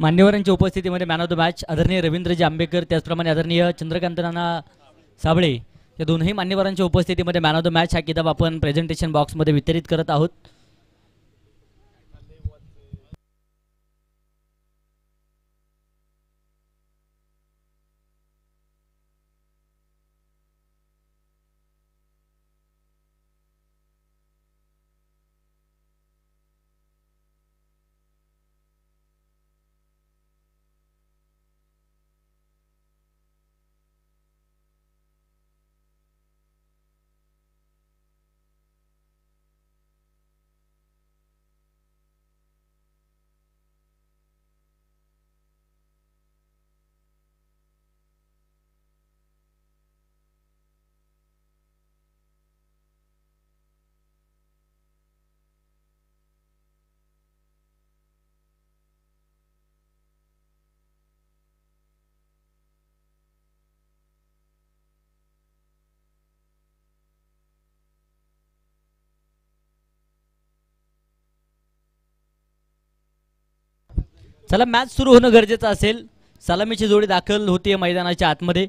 मान्यवरांच्या उपस्थितीमध्ये man of the match आदरणीय रवींद्रजी आंबेकर, त्याचप्रमाणे आदरणीय चंद्रकांत नाना साबळे या दोनही मान्यवरांच्या उपस्थितीमध्ये मॅन ऑफ द मॅच हा किताब आपण प्रेझेंटेशन बॉक्समध्ये वितरित करत आहोत. चला, मॅच सुरू होणं गरजेचं असेल. सलामीची जोडी दाखल होतीये मैदानाच्या आतमध्ये.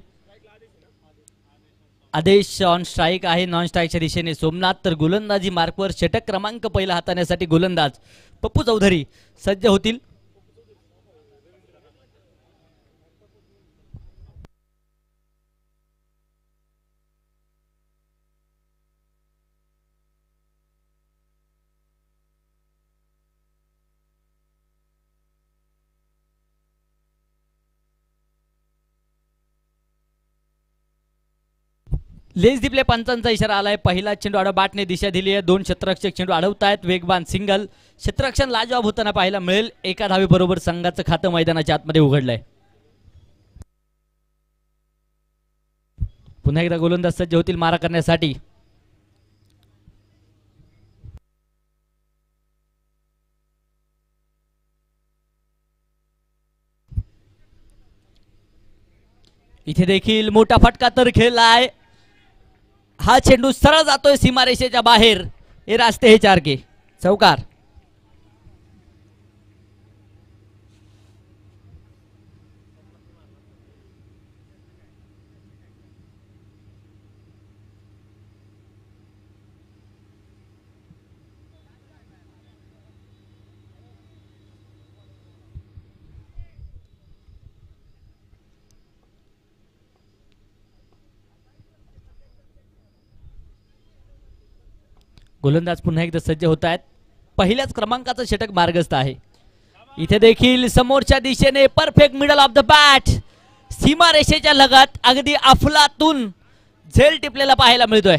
आदेश ऑन स्ट्राईक आहे नॉन स्ट्राईकच्या दिशेने सोमनाथ, तर गोलंदाजी मार्कवर षटक क्रमांक पहिला हाताळण्यासाठी गोलंदाज पप्पू चौधरी सज्ज होतील. लेस दिपले पंचांचा इशारा आलाय. पहिला चेंडू आडवा बाटने दिशा दिली आहे. दोन क्षेत्ररक्षक चेंडू अडवतायत. वेगवान सिंगल, क्षेत्ररक्षण लाजवाब होताना पाहायला मिळेल. एका धावेबरोबर संघाचं खातं मैदानाच्या आतमध्ये उघडलंय. पुन्हा एकदा गोलंदाज सज्ज होतील मारा करण्यासाठी. इथे देखील मोठा फटका तर खेळलाय. हा चेंडू सरळ जातोय सीमारेषेच्या बाहेर. हे रास्ते हे चारके चौकार. गोलंदाज पुन्हा एकदा सज्ज होत आहेत. पहिल्याच क्रमांकाचं षटक मार्गस्थ आहे. इथे देखील समोरच्या दिशेने perfect middle of the bat, सीमारेषेच्या लगत अगदी अफलातून झेल टिपलेला पाहायला मिळतोय.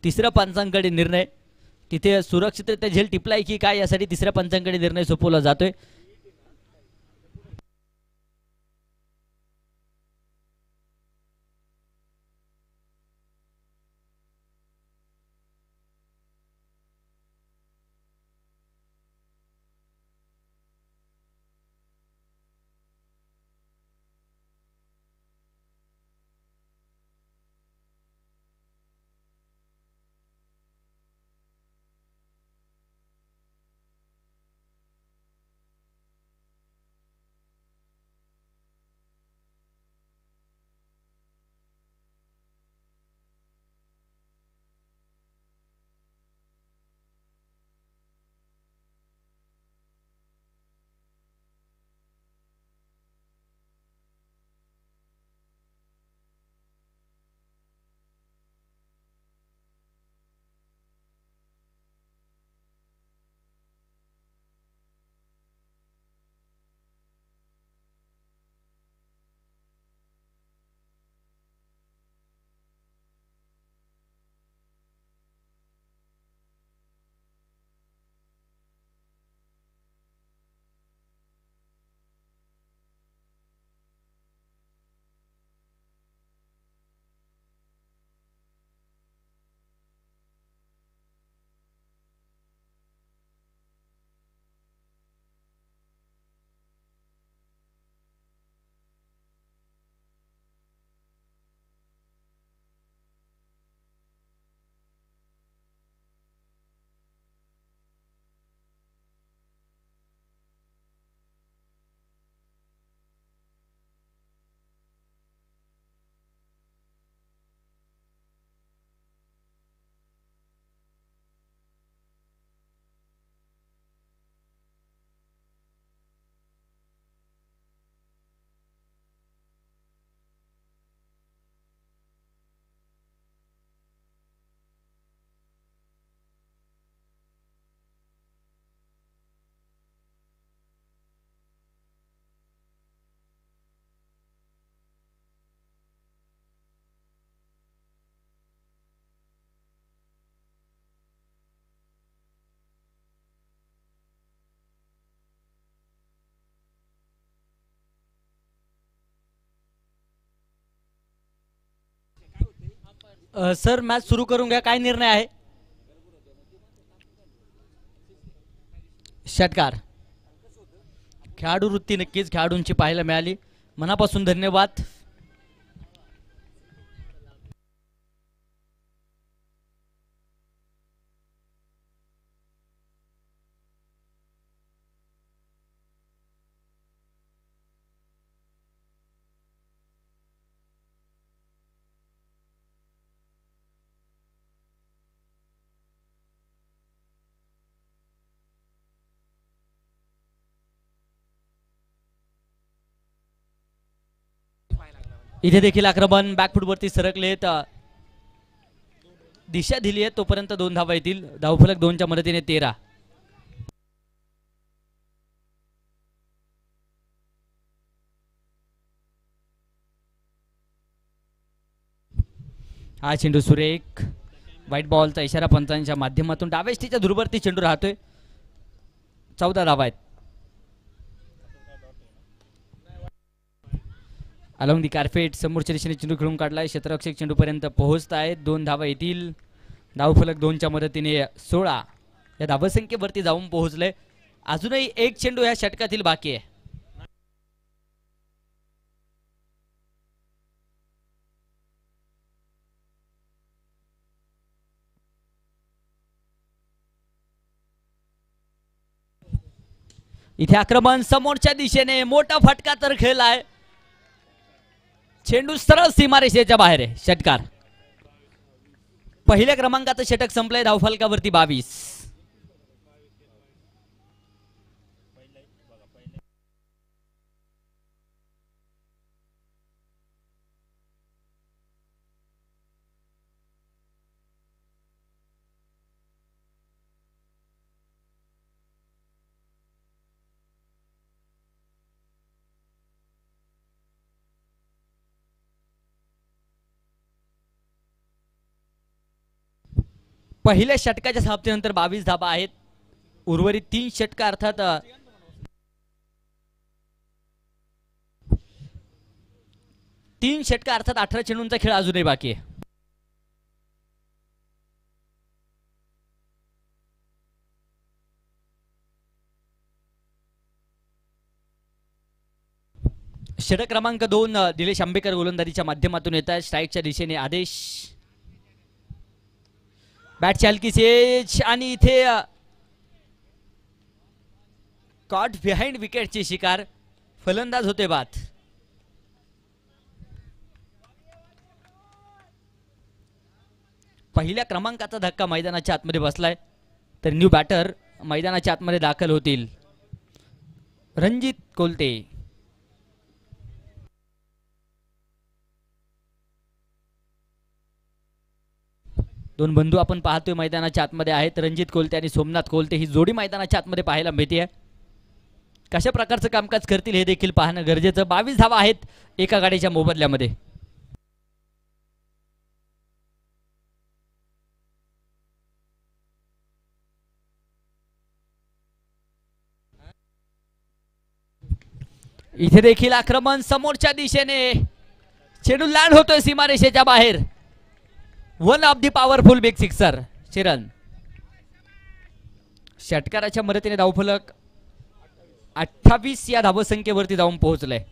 तिसऱ्या पंचांकडे निर्णय. तिथे सुरक्षितरित्या झेल टिपलाय की काय यासाठी तिसऱ्या पंचांकडे निर्णय सोपवला जातोय. सर मॅच सुरू करून घ्या. काय निर्णय आहे? षटकार. खेळाडू वृत्ती नक्कीच खेळाडूंची पाहायला मिळाली. मनापासून धन्यवाद. इथे देखील आक्रमण बॅकफूटवरती सरकलेत. दिशा दिली आहे तोपर्यंत 2 धावा येतील. धावफलक 2च्या मदतीने 13. हा चेंडू सुरेख. व्हाईट बॉलचा इशारा पंचांच्या माध्यमातून डावेस्टीच्या दुर्वरती चेंडू राहतोय. 14 धावा आहेत. अलॉंग दी कार्पेट समोरच्या दिशेने चेंडू खेळून काढलाय. क्षेत्ररक्षक चेंडू पर्यंत पोहोचत आहेत. 2 धावा येतील. धावफलक 2च्या मदतीने 16 या धावसंख्येवरती जाऊन पोहोचले. अजूनही एक चेंडू या षटकातील बाकी आहे. इथे आक्रमण समोरच्या दिशेने मोठा फटका तर खेळलाय. चेंडू सरळ सीमारेषेच्या बाहेर आहे. षटकार. पहिल्या क्रमांकाचं षटक संपलंय. धावफलकावरती 22. पहिल्या षटकाच्या समाप्तीनंतर 22 धाबा आहेत. उर्वरित 3 षटक अर्थात 3 षटक अर्थात 18 चेंडूंचा खेळ अजूनही बाकी आहे. षटक क्रमांक 2 दिलेश आंबेकर गोलंदाजीच्या माध्यमातून येत आहे. स्ट्राईकच्या दिशेने आदेश. बॅटची हलकी सेज आणि इथे कॉट बिहाइंड विकेटची शिकार. फलंदाज होते बाद. पहिल्या क्रमांकाचा धक्का मैदानाच्या आतमध्ये बसलाय. तर न्यू बॅटर मैदानाच्या आतमध्ये दाखल होतील. रणजित कोलते. दोन बंधू आपण पाहतोय मैदानाच्या आतमध्ये आहेत. रणजित कोलते आणि सोमनाथ कोलते ही जोडी मैदानाच्या आतमध्ये पाहायला मिळते. कशा प्रकारचं कामकाज करतील हे देखील पाहणं गरजेचं. 22 धावा आहेत एका गाडीच्या मोबदल्यामध्ये. इथे देखील आक्रमण समोरच्या दिशेने. चेंडू लँड होतोय सीमारेषेच्या बाहेर. One of the powerful big sixer चिरन. षटकाराच्या मदतीने धावफलक 28 या धावसंख्येवरती जाऊन पोहोचलंय.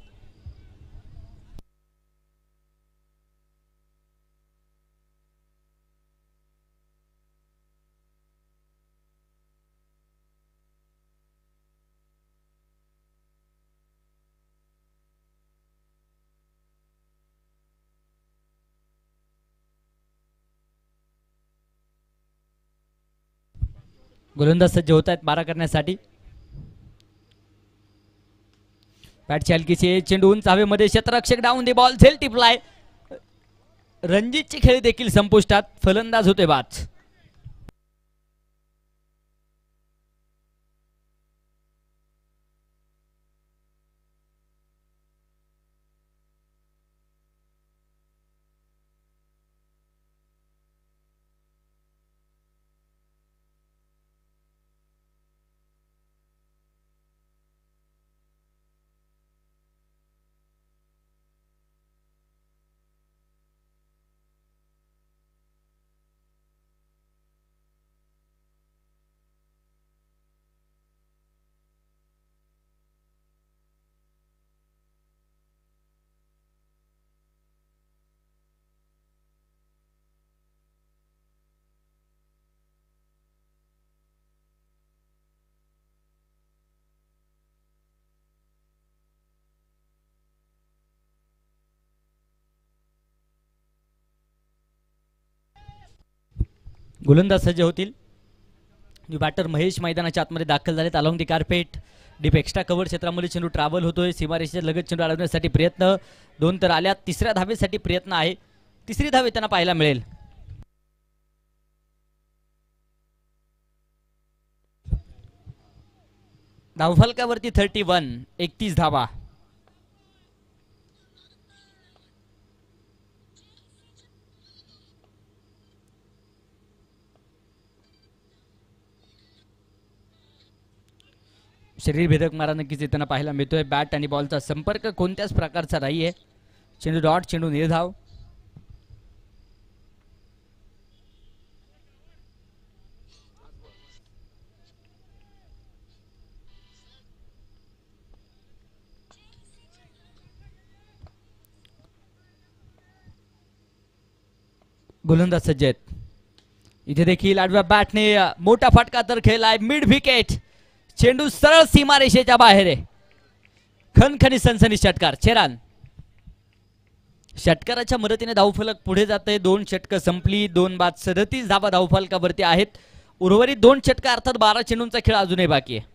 गोलंदाज सज्ज होत आहेत मारा करण्यासाठी. बॅटची हलकीची. चेंडू उंच हवेमध्ये. क्षेत्ररक्षक डाऊन दी बॉल. झेल टिपलाय. रणजितची खेळी देखील संपुष्टात. फलंदाज होते बाद. गोलंदाज सज्ज होतील. बॅटर महेश मैदानाच्या आतमध्ये दाखल झालेत. Along the carpet deep extra cover क्षेत्रामध्ये चेंडू ट्रॅव्हल होतोय. सीमारेषेच्या लगत चेंडू अडवण्यासाठी प्रयत्न. 2 तर आल्या. तिसऱ्या धावेसाठी प्रयत्न आहे. तिसरी धावे त्यांना पाहायला मिळेल. धावफलकावरती 31. 31 धावा. शरीरभेदक मारा नक्कीच येताना पाहायला मिळतोय. बॅट आणि बॉलचा संपर्क कोणत्याच प्रकारचा नाही आहे. चेंडू डॉट, चेंडू निर्धाव. गोलंदाज सज्ज आहेत. इथे देखील आडव्या बॅटने मोठा फटका तर खेळलाय. Mid wicket. चेंडू सरळ सीमारेषेच्या बाहेर आहे. खणखणी सनसनी षटकार. चेरान षटकाराच्या मदतीने धावफलक पुढे जाते. 2 षटकं संपली. 2 बाद 37 धावा धावफलकावरती आहेत. उर्वरित 2 षटकं अर्थात 12 चेंडूंचा खेळ अजूनही बाकी आहे.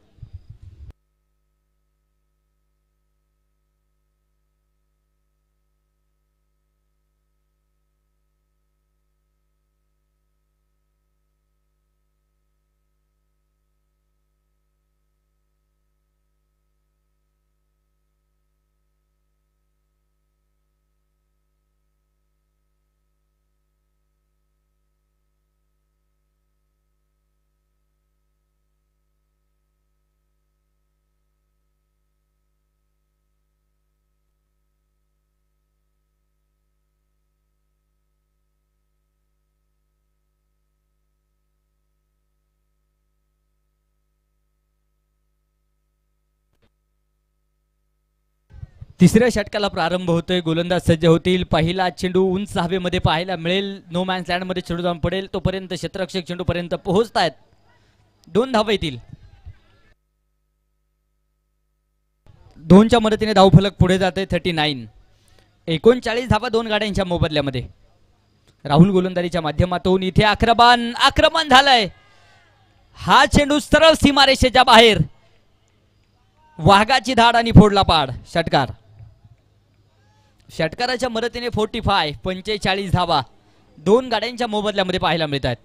तिसऱ्या षटकाला प्रारंभ होतोय. गोलंदाज सज्ज होतील. पहिला चेंडू उंच हवेमध्ये पाहायला मिळेल. नो मॅन्स लँडमध्ये चेंडू जाऊन पडेल. तोपर्यंत क्षेत्ररक्षक चेंडूपर्यंत पोहोचतायत. 2 धावा येतील. 2च्या मदतीने धावफलक पुढे जाते. 39. 39 धावा 2 गाड्यांच्या मोबदल्यामध्ये. राहुल गोलंदाजीच्या माध्यमातून इथे आक्रमण झालंय. हा चेंडू सरळ सीमारेषेच्या बाहेर. वाघाची धाड आणि फोडला पाड. षटकार. षटकाराच्या मदतीने 45 धावा 2 गाड्यांच्या मोबदल्यामध्ये पाहायला मिळत आहेत.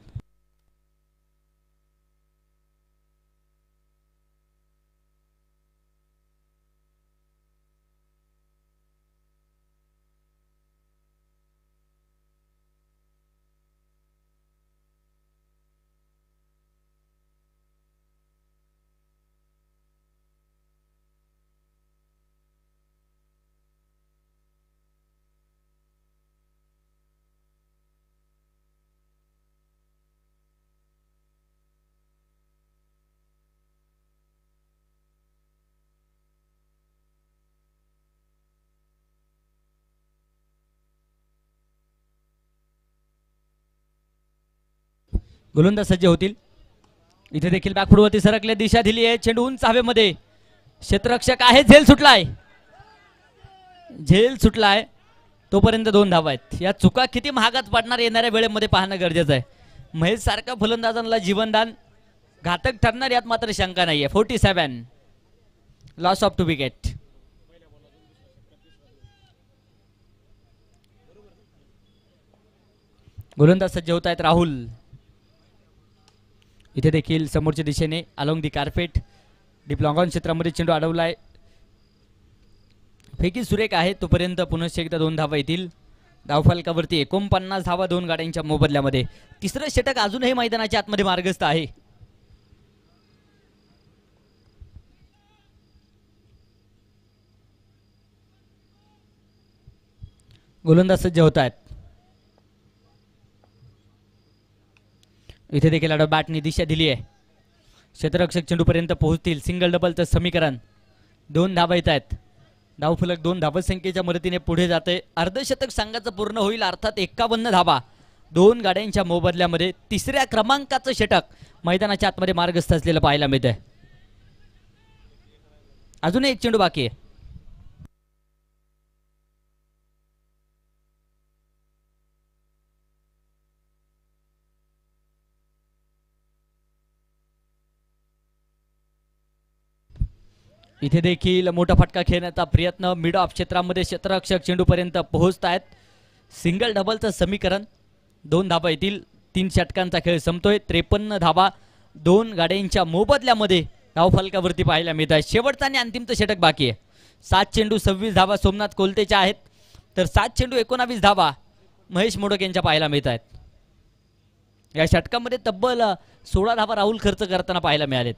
गोलंदाज सज्ज होतील. इथे देखील बॅकफुटवरती सरकले. दिशा दिली आहे. चेंडू उंच हवेमध्ये. क्षेत्ररक्षक आहे. झेल सुटलाय. तोपर्यंत 2 धावा आहेत. या चुका किती महागात पडणार येणाऱ्या वेळेमध्ये पाहणं गरजेचं आहे. महेश सारख्या फलंदाजांना जीवनदान घातक ठरणार यात मात्र शंका नाहीये. 47. Loss of 2 wicket. गोलंदाज सज्ज होत आहेत. राहुल इथे देखील समोरच्या दिशेने along the carpet deep long on क्षेत्रामध्ये चेंडू अडवलाय. फेकी सुरेख आहे. तोपर्यंत पुनश्च एकदा 2 धावा येतील. धावफलकावरती 49 धावा 2 गाड्यांच्या मोबदल्यामध्ये. तिसरं षटक अजूनही मैदानाच्या आतमध्ये मार्गस्थ आहे. गोलंदाज सज्ज होत आहेत. इथे देखील बॅटने दिशा दिली आहे. क्षेत्ररक्षक चेंडूपर्यंत पोहोचतील. सिंगल डबलचं समीकरण. 2 धावा येत आहेत. धावफलक 2 धावसंख्येच्या मदतीने पुढे जाते. अर्धशतक संघाचं पूर्ण होईल. अर्थात 51 धावा 2 गाड्यांच्या मोबदल्यामध्ये. तिसऱ्या क्रमांकाचं षटक मैदानाच्या आतमध्ये मार्गस्थ असलेलं पाहायला मिळतंय. अजून एक चेंडू बाकी आहे. इथे देखील मोठा फटका खेळण्याचा प्रयत्न, मिड ऑफ क्षेत्रामध्ये क्षेत्ररक्षक चेंडूपर्यंत पोहोचतायत. सिंगल डबलचं समीकरण, 2 धाबा येतील. 3 षटकांचा खेळ संपतोय. 53 धाबा 2 गाड्यांच्या मोबदल्यामध्ये धावफलकावरती पाहायला मिळत आहे. शेवटचा आणि अंतिमचं षटक बाकी आहे. 7 चेंडू 26 धाबा सोमनाथ कोलतेच्या आहेत, तर 7 चेंडू 19 धाबा महेश मोडक यांच्या पाहायला मिळत आहेत. या षटकामध्ये तब्बल 16 धाबा राहुल खर्च करताना पाहायला मिळालेत.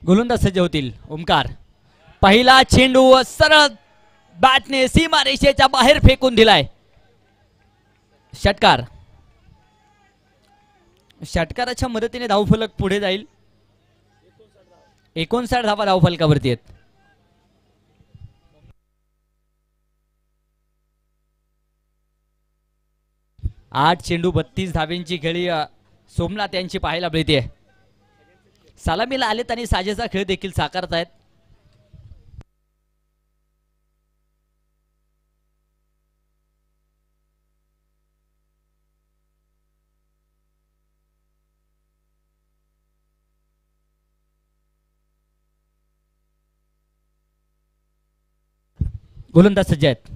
गोलंदाज सज्ज होतील. ओमकार, पहिला चेंडू सरळ बॅटने सीमा रेषेच्या बाहेर फेकून दिलाय. षटकार, षटकाराच्या मदतीने धावफलक पुढे जाईल. 59 धावा धावफलकावरती आहेत. आठ चेंडू 32 धाव्यांची खेळी सोमनाथ यांची पाहायला मिळते. सलामीला आलेत आणि साजेचा खेळ देखील साकारत आहेत. गोलंदाज सज्ज आहेत.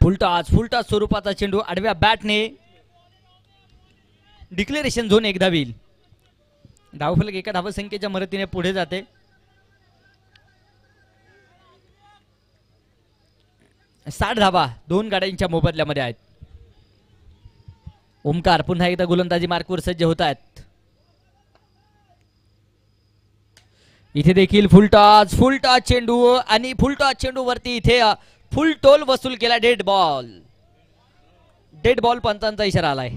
फुलटॉस स्वरूपाचा चेंडू आडव्या बॅटने डिक्लेरेशन झोन एकदा होईल. धावफलक एका धावसंख्येच्या मदतीने पुढे जाते. साठ धावा 2 गाड्यांच्या मोबदल्यामध्ये आहेत. ओमकार पुन्हा एकदा गोलंदाजी मार्कवर सज्ज होत आहेत. इथे देखील फुलटॉस चेंडू आणि फुलटॉस चेंडू वरती इथे फुल टोल वसूल केला. डेड बॉल पंचांचा इशारा आलाय.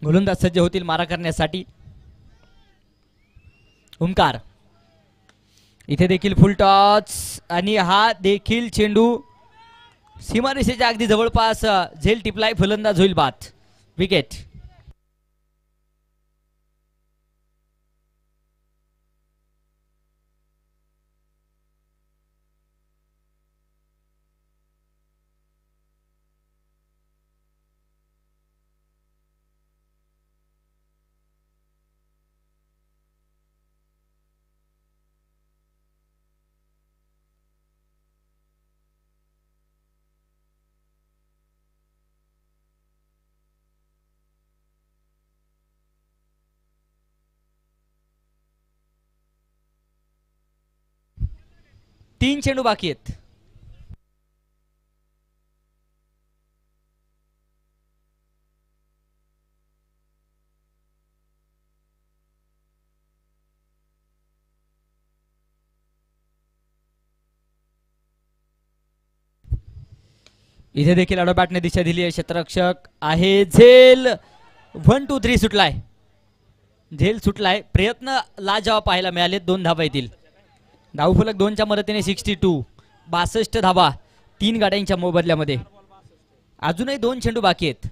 गोलंदाज सज्ज होतील मारा करण्यासाठी. ओमकार, इथे देखील फुलटॉस आणि हा देखील चेंडू सीमारेषेच्या अगदी जवळपास झेल टिपलाय. फलंदाज होईल बाद. विकेट. तीन चेंडू बाकी आहेत. इथे देखील आडो बॅटने दिशा दिली आहे. क्षेत्ररक्षक आहे झेल. 1 2 3 सुटलाय. झेल सुटलाय. प्रयत्न लाजवाब पाहायला मिळाले. 2 धावा येतील. धावफलक 2च्या मदतीने 62. 62 धावा 3 गाड्यांच्या मोबदल्यामध्ये. अजूनही 2 चेंडू बाकी आहेत.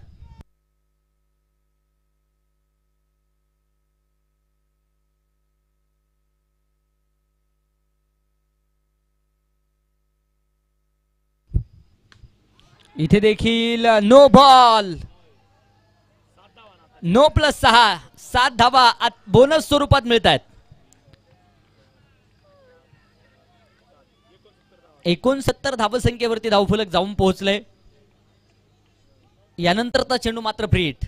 इथे देखील नो बॉल. 9+6 7 धावा बोनस स्वरूपात मिळत आहेत. 69 धावसंख्येवरती धावफलक जाऊन पोहोचले. यानंतरचा चेंडू मात्र फ्री हिट.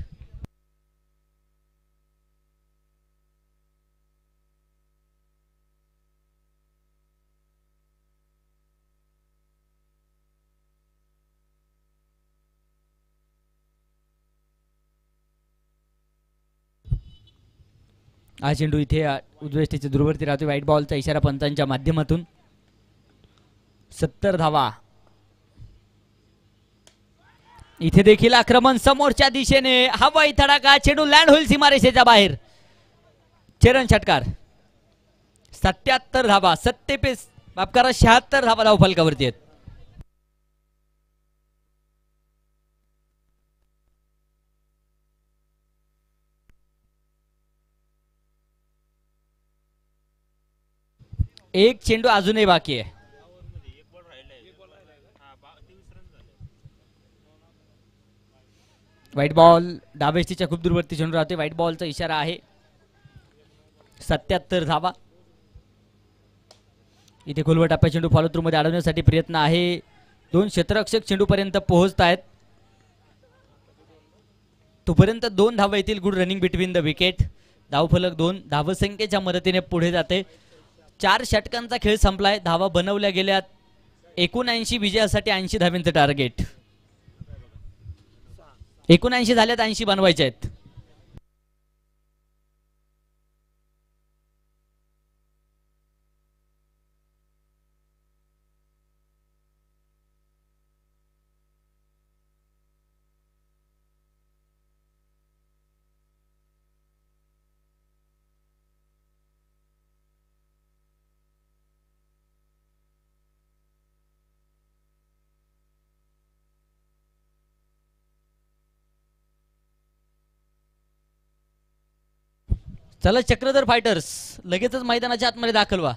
हा चेंडू इथे उजव्या दूरवरती राहतो. व्हाईट बॉलचा इशारा पंचांच्या माध्यमातून. 70 धावा. इथे देखील आक्रमण समोरच्या दिशेने. हवाई तडाखा. चेंडू लँड होईल सीमारेषेच्या बाहेर. चरण षटकार. 77 धावा. 76 धावा धावफलकावरती आहेत. एक चेंडू अजूनही बाकी आहे. व्हाईट बॉल डावेस्टीच्या खूप दूरवरती चेंडू राहते. व्हाईट बॉलचा इशारा आहे. 77 धावा. इथे खोलवर टप्प्या चेंडू फॉलो थ्रू मध्ये अडवण्यासाठी प्रयत्न आहे. 2 क्षेत्ररक्षक चेंडू पर्यंत पोहोचत आहेत. तोपर्यंत 2 धावा येतील. Good running between the wicket. धावफलक 2 धावसंख्येच्या मदतीने पुढे जाते. 4 षटकांचा खेळ संपलाय. धावा बनवल्या गेल्यात 79. विजयासाठी 80 धाव्यांचं टार्गेट. 79 झाल्यात. 80 बनवायचे आहेत. चला चक्रधर फायटर्स लगेचच मैदानाच्या आतमध्ये दाखल व्हा.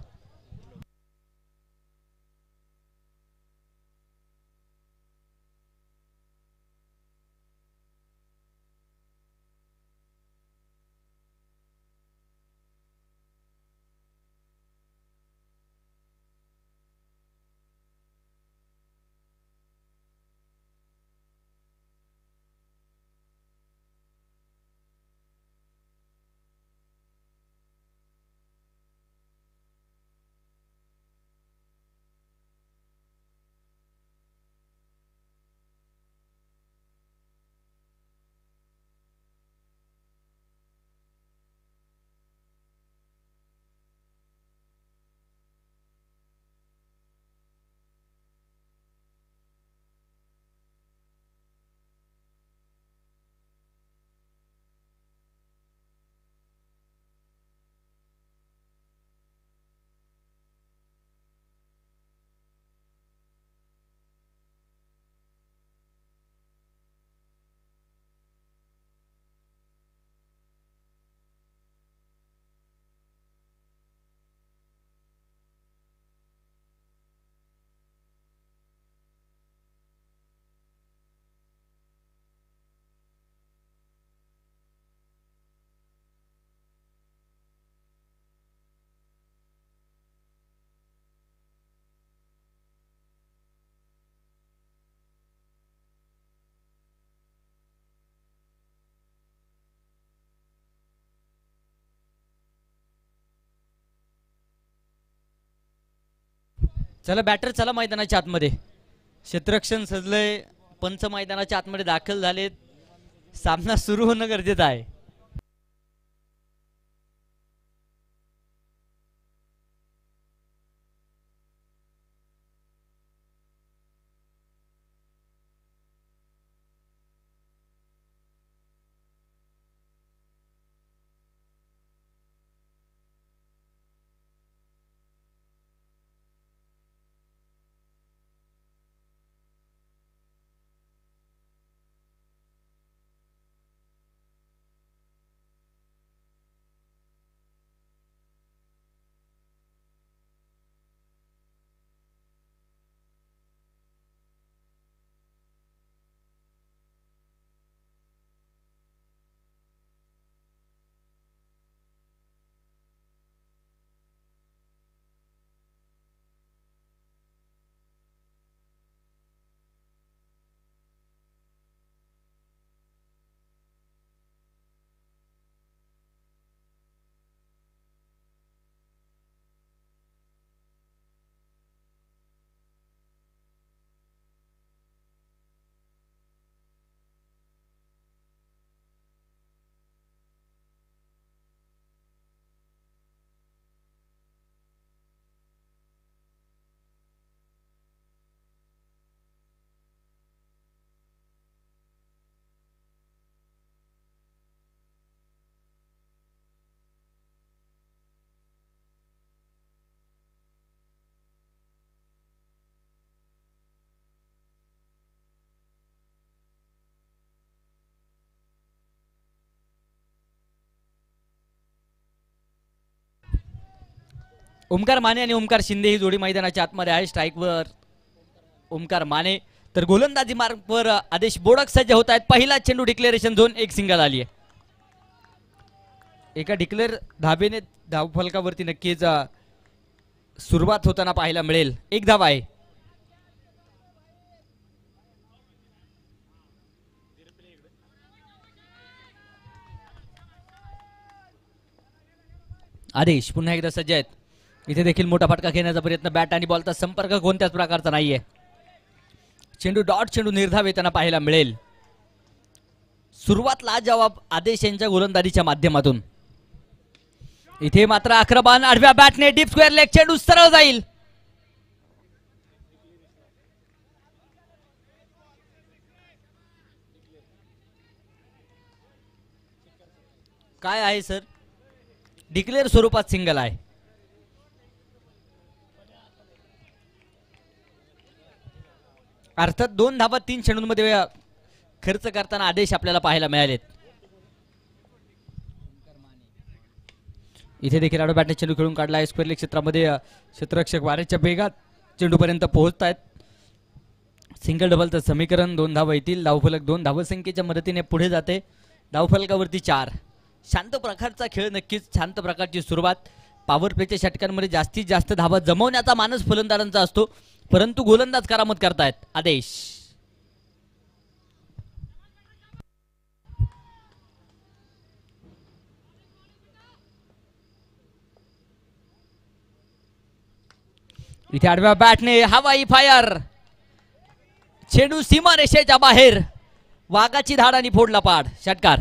चला बॅटर चला मैदानाच्या आतमध्ये. क्षेत्ररक्षण सजलंय. पंच मैदानाच्या आतमध्ये दाखल झालेत. सामना सुरू होणं गरजेचं आहे. ओमकार माने आणि ओमकार शिंदे ही जोडी मैदानाच्या आतमध्ये आहे. स्ट्राईकवर ओमकार माने तर गोलंदाजी मार्गवर आदेश बोडक सज्ज होत आहेत. पहिला चेंडू डिक्लेरेशन झोन, एक सिंगल आली आहे. एका डिक्लेअर धाबेने धावफलकावरती नक्कीच सुरुवात होताना पाहायला मिळेल. एक धाव आहे. आदेश पुन्हा एकदा सज्ज आहेत. इथे देखील मोठा फटका घेण्याचा प्रयत्न, बॅट आणि बॉलचा संपर्क कोणत्याच प्रकारचा नाहीये. चेंडू डॉट चेंडू निर्धाव येताना पाहायला मिळेल. सुरुवात लाजवाब आदेश यांच्या गोलंदाजीच्या माध्यमातून. इथे मात्र आक्रमण आडव्या बॅटने डीप स्क्वेअर लेग, चेंडू सरळ जाईल. काय आहे सर? डिक्लेअर स्वरूपात सिंगल आहे. अर्थात 2 धावा 3 चेंडूंमध्ये खर्च करताना आदेश आपल्याला पाहायला मिळालेत. इथे देखील आडव्या बॅटने चेंडू खेळून काढला आहे. स्क्वेअर लेग क्षेत्रामध्ये क्षेत्ररक्षक वाऱ्याच्या वेगात चेंडूपर्यंत पोहोचतायत. सिंगल डबलचं समीकरण, 2 धावा येतील. धावफलक 2 धावसंख्येच्या मदतीने पुढे जाते. धावफलकावरती 4. शांत प्रकारचा खेळ, नक्कीच शांत प्रकारची सुरुवात. पॉवर प्लेच्या षटकांमध्ये जास्तीत जास्त धावा जमवण्याचा मानस फलंदाजांचा असतो, परंतु गोलंदाज करामत करतायत. आदेश इथे आडव्या बॅटने हवाई फायर, चेंडू सीमा रेषेच्या बाहेर. वाघाची धाड आणि फोडला पाड. षटकार.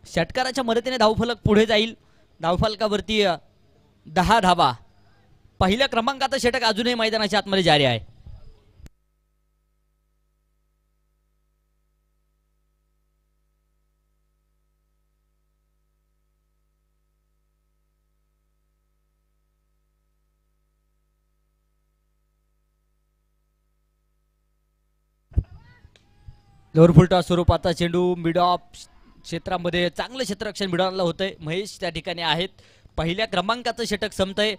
षटकाराच्या मदतीने धावफलक पुढे जाईल. धावफलकावरती 10 धावा. पहिल्या क्रमांकाचं षटक अजूनही मैदानाच्या आतमध्ये जारी आहे. लोअर फुलटॉस स्वरूपाचा चेंडू मिड ऑफ क्षेत्रामध्ये चांगलं क्षेत्ररक्षण मिळवलं होतंय. महेश त्या ठिकाणी आहेत. पहिल्या क्रमांकाचं षटक संपतंय.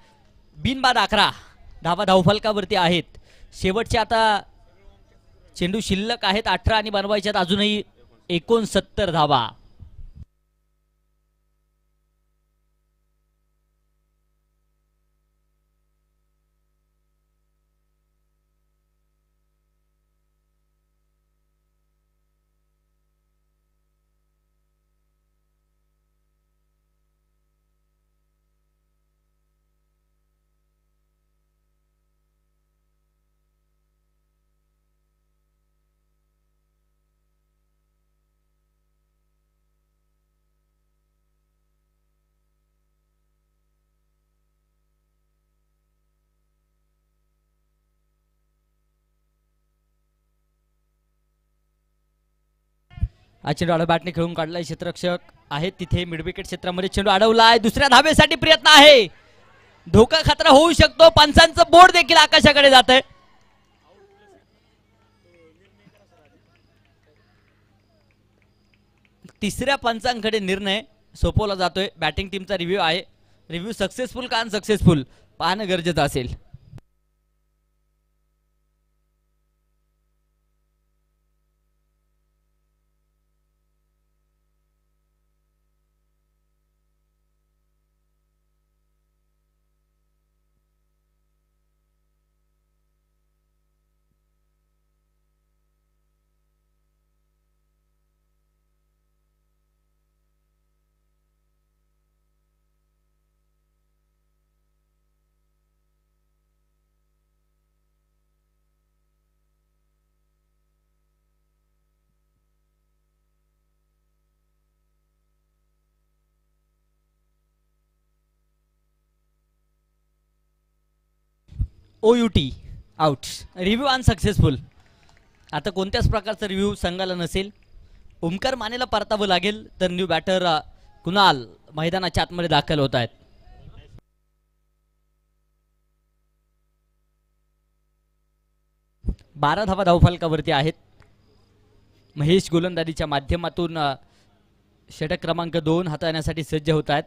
बिनबाद 11 धावा धावफलकावरती आहेत. शेवटचे आता चेंडू शिल्लक आहेत 18 आणि बनवायच्यात अजूनही 69 धावा. हा चेंडू आडव्या बॅटने खेळून काढलाय. क्षेत्ररक्षक आहेत तिथे मिड विकेट क्षेत्रामध्ये. चेंडू अडवलाय. दुसऱ्या धावेसाठी प्रयत्न आहे. धोका खतरा होऊ शकतो. पंचांचं बोर्ड देखील आकाशाकडे जात आहे. तिसऱ्या पंचांकडे निर्णय सोपवला जातोय. बॅटिंग टीमचा रिव्ह्यू आहे. रिव्ह्यू सक्सेसफुल का अनसक्सेसफुल पाहणं गरजेचं असेल. OUT out. Review unsuccessful. आता कोणत्याच प्रकारचा रिव्ह्यू संघाला नसेल. ओमकार मानेला परतावं लागेल. तर न्यू बॅटर कुणाल मैदानाच्या आतमध्ये दाखल होत आहेत. बारा धावा धावफलकावरती आहेत. महेश गोलंदाजीच्या माध्यमातून षटक क्रमांक 2 हाताळण्यासाठी सज्ज होत आहेत.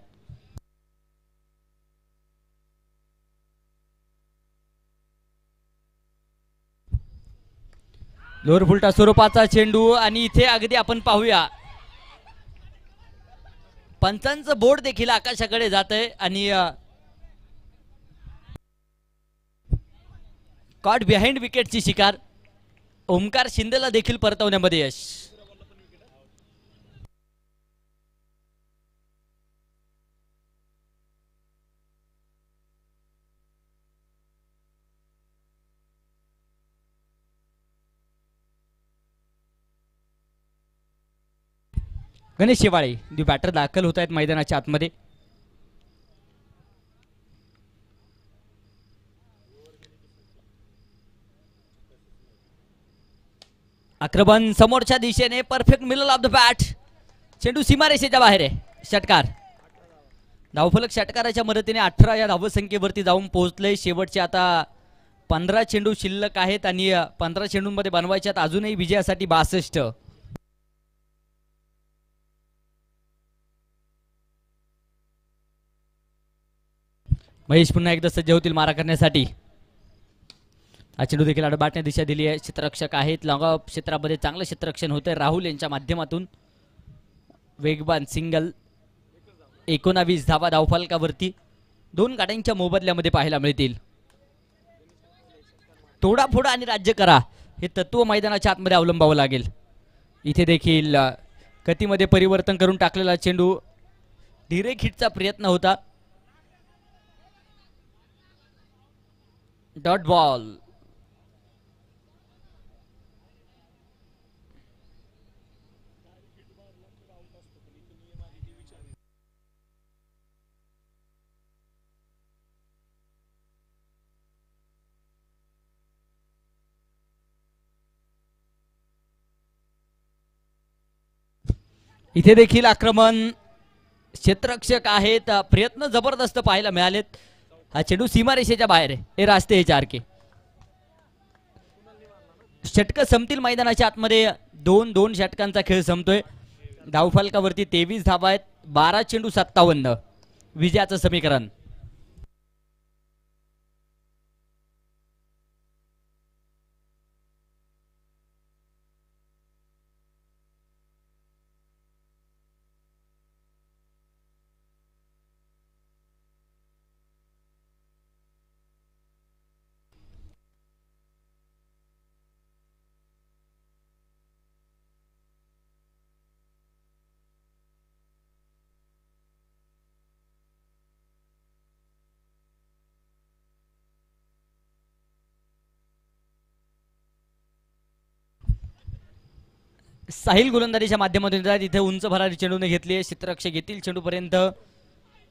लोअर फुलटा स्वरूपाचा चेंडू आणि इथे अगदी आपण पाहूया पंचांचं बोर्ड देखील आकाशाकडे जात आहे आणि कॉट बिहाइंड विकेटची शिकार ओमकार शिंदेला देखील परतवण्यामध्ये यश. गणेश शेवाळे दी बॅटर दाखल होत आहेत मैदानाच्या आतमध्ये. आक्रमण समोरच्या दिशेने perfect middle of the bat. चेंडू सीमारेषेच्या बाहेर आहे. षटकार धावफलक षटकाराच्या मदतीने 18 या धावसंख्येवरती जाऊन पोहोचले. शेवटचे आता 15 चेंडू शिल्लक आहेत आणि 15 चेंडूंमध्ये बनवायच्यात अजूनही विजयासाठी 62. महेश पुन्हा एकदा सज्ज होतील मारा करण्यासाठी. हा चेंडू देखील आडबाटने दिशा दिली आहे. क्षेत्ररक्षक आहेत. लॉंग ऑफ क्षेत्रामध्ये चांगलं क्षेत्ररक्षण होतंय राहुल यांच्या माध्यमातून. वेगवान सिंगल 19 धावा धावफलकावरती 2 गाड्यांच्या मोबदल्यामध्ये पाहायला मिळतील. तोडा फोडा आणि राज्य करा हे तत्व मैदानाच्या आतमध्ये अवलंबावं लागेल. इथे देखील गतीमध्ये परिवर्तन करून टाकलेला चेंडू डिरेक्ट हिटचा प्रयत्न होता. Dot ball. इथे देखील आक्रमण क्षेत्ररक्षक आहेत. प्रयत्न जबरदस्त पाहायला मिळालेत. हा चेंडू सीमारेषेच्या बाहेर आहे. हे रास्ते हे 4 के. षटक संपतील मैदानाच्या आतमध्ये. 2-2 षटकांचा खेळ संपतोय. धावफलकावरती 23 धावा आहेत. 12 चेंडू 57 विजयाचं समीकरण. साहिल गोलंदाजीच्या माध्यमातून इथे उंच भरारी चेंडूने घेतली आहे. क्षेत्ररक्षक येतील चेंडूपर्यंत.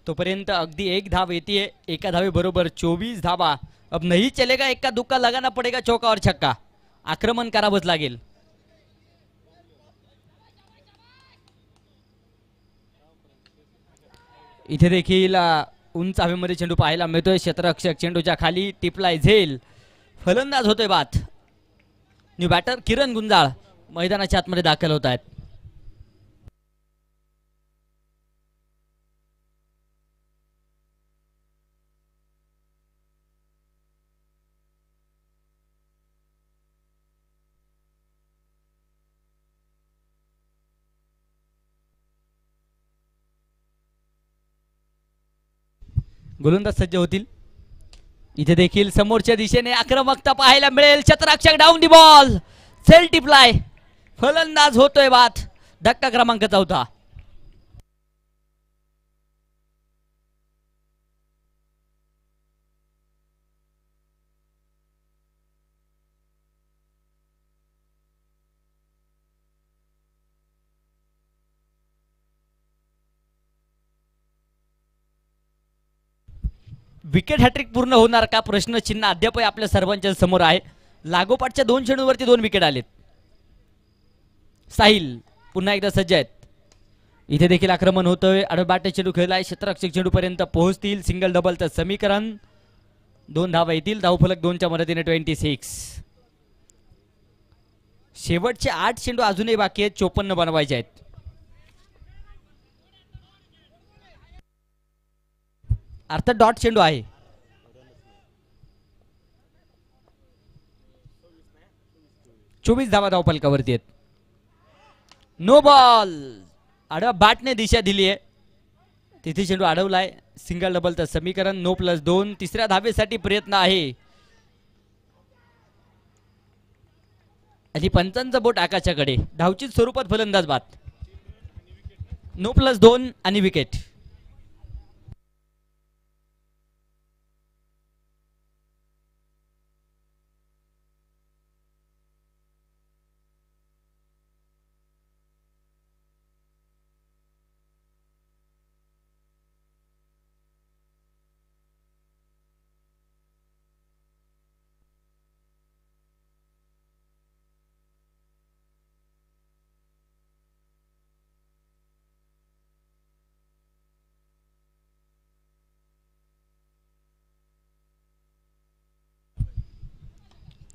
तोपर्यंत अगदी 1 धाव येते. एका धावे बरोबर 24 धावा. अब नहीं चलेगा. एक्का दुक्का लगाना पडेगा. चौका और छक्का. आक्रमण करावंच लागेल. इथे देखील उंच हवेमध्ये चेंडू पाहायला मिळतोय. क्षेत्ररक्षक चेंडूच्या खाली टिपलाय झेल. फलंदाज होतोय बाद. न्यू बॅटर किरण गुंजाळ मैदानाच्या आतमध्ये दाखल होत आहेत. गोलंदाज सज्ज होतील. इथे देखील समोरच्या दिशेने आक्रमकता पाहायला मिळेल. क्षेत्ररक्षक डाऊन दी बॉल. सेल टिपलाय. फलंदाज होतोय बाद. धक्का क्रमांक 4. विकेट हॅट्रिक पूर्ण होणार का प्रश्न चिन्ह अद्याप आपल्या सर्वांच्या समोर आहे. लागोपाठच्या 2 चेंडूंवरती 2 विकेट आलेत. साहिल पुन्हा एकदा सज्ज आहेत. इथे देखील आक्रमण होतोय. अडबाटे चेंडू खेळलाय. क्षेत्ररक्षक चेंडूपर्यंत पोहोचतील. सिंगल डबलचं समीकरण. 2 धावा येतील. धावफलक 2च्या मदतीने 26. शेवटचे 8 चेंडू अजूनही बाकी आहेत. 54 बनवायचे आहेत. अर्थात डॉट चेंडू आहे. 24 धावा धावफलकावरती आहेत. No ball. आडवा बॅटने दिशा दिली आहे, तिथे चेंडू अडवलाय. सिंगल डबलचं समीकरण. 9+2. तिसऱ्या धावेसाठी प्रयत्न आहे आणि पंचांचं बोट आकाशाकडे. धावचीत स्वरूपात फलंदाज बाद. 9+2 आणि विकेट.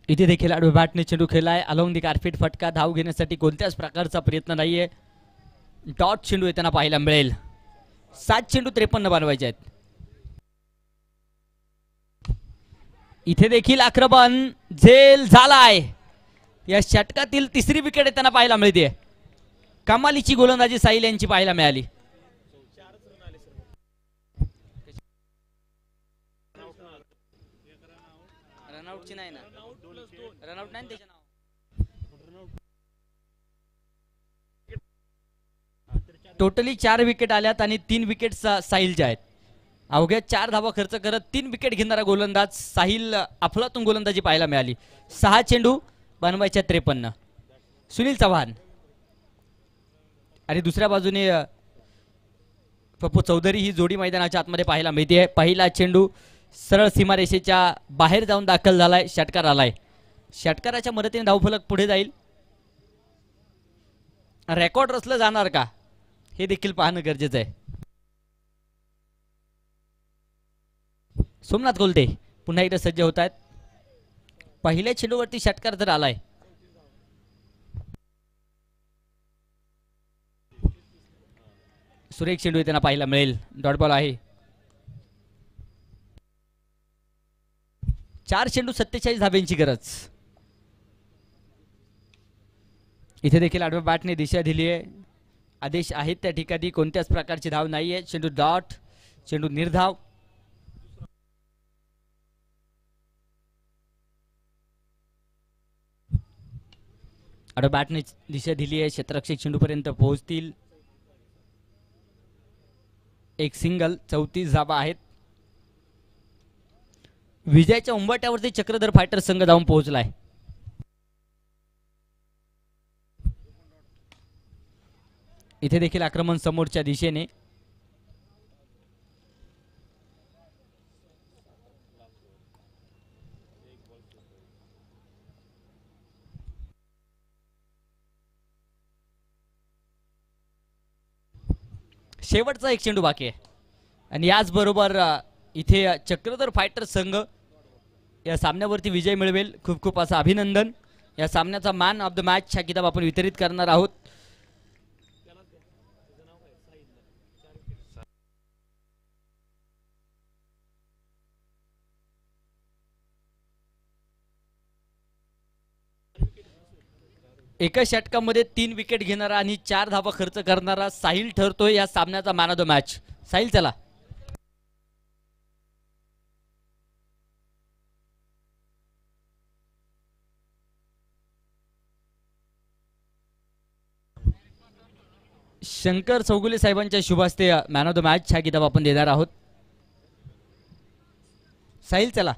इथे देखील आडव्या बॅटने चेंडू खेळलाय. अलोंग दी कार्पेट फटका. धाव घेण्यासाठी कोणत्याच प्रकारचा प्रयत्न नाहीये. डॉट चेंडू येताना पाहायला मिळेल. 7 चेंडू 53 बनवायचे आहेत. इथे देखील आक्रमण झेल झालाय. या षटकातील तिसरी विकेट येताना पाहायला मिळते. कमालीची गोलंदाजी साहिल यांची पाहायला मिळाली. रनआउटची नाही ना, रनआउट नाही त्याच्या नाव. टोटली 4 विकेट आल्यात आणि 3 विकेट साहिलच्या आहेत. अवघ्या 4 धावा खर्च करत 3 विकेट घेणारा गोलंदाज साहिल अफलातून गोलंदाजी पाहायला मिळाली. 6 चेंडू बनवायच्या 53. सुनील चव्हाण आणि दुसऱ्या बाजूने पप्पू चौधरी ही जोडी मैदानाच्या आतमध्ये पाहायला मिळते. पहिला चेंडू सरळ सीमारेषेच्या बाहेर जाऊन दाखल झालाय. षटकार आलाय. षटकाराच्या मदतीने धावफलक पुढे जाईल. रेकॉर्ड रचलं जाणार का हे देखील पाहणं गरजेचं आहे. सोमनाथ कोलते पुन्हा एकदा सज्ज होत आहेत. पहिल्या चेंडूवरती षटकार जर आलाय. सुरेख चेंडू त्यांना पाहायला मिळेल. डॉट बॉल आहे. 4 चेंडू 47 धाब्यांची गरज. इथे देखील आडव्या बॅटने दिशा दिली आहे. आदेश आहेत त्या ठिकाणी कोणत्याच प्रकारची धाव नाहीये. चेंडू डॉट. चेंडू निर्धाव. आडव्या बॅटने दिशा दिली आहे. क्षेत्ररक्षक चेंडू पर्यंत पोहोचतील. एक सिंगल. 34 धावा आहेत. विजयाच्या उंबरठ्यावरती चक्रधर फायटर संघ जाऊन पोहोचलाय. इथे देखील आक्रमण समोरच्या दिशेने. शेवटचा एक चेंडू बाकी आहे आणि याचबरोबर इथे चक्रधर फायटर संघ या सामन्यावरती विजय मिळवेल. खूप खूप असं अभिनंदन. या सामन्याचा मॅन ऑफ द मॅच हा किताब आपण वितरित करणार आहोत. एका षटकामध्ये 3 विकेट घेणारा आणि 4 धावा खर्च करणारा साहिल ठरतोय या सामन्याचा मॅन ऑफ द मॅच. साहिल चला. शंकर चौगुले साहेबांच्या शुभ हस्ते मॅन ऑफ द मॅच हा किताब आपण देणार आहोत. साहिल चला.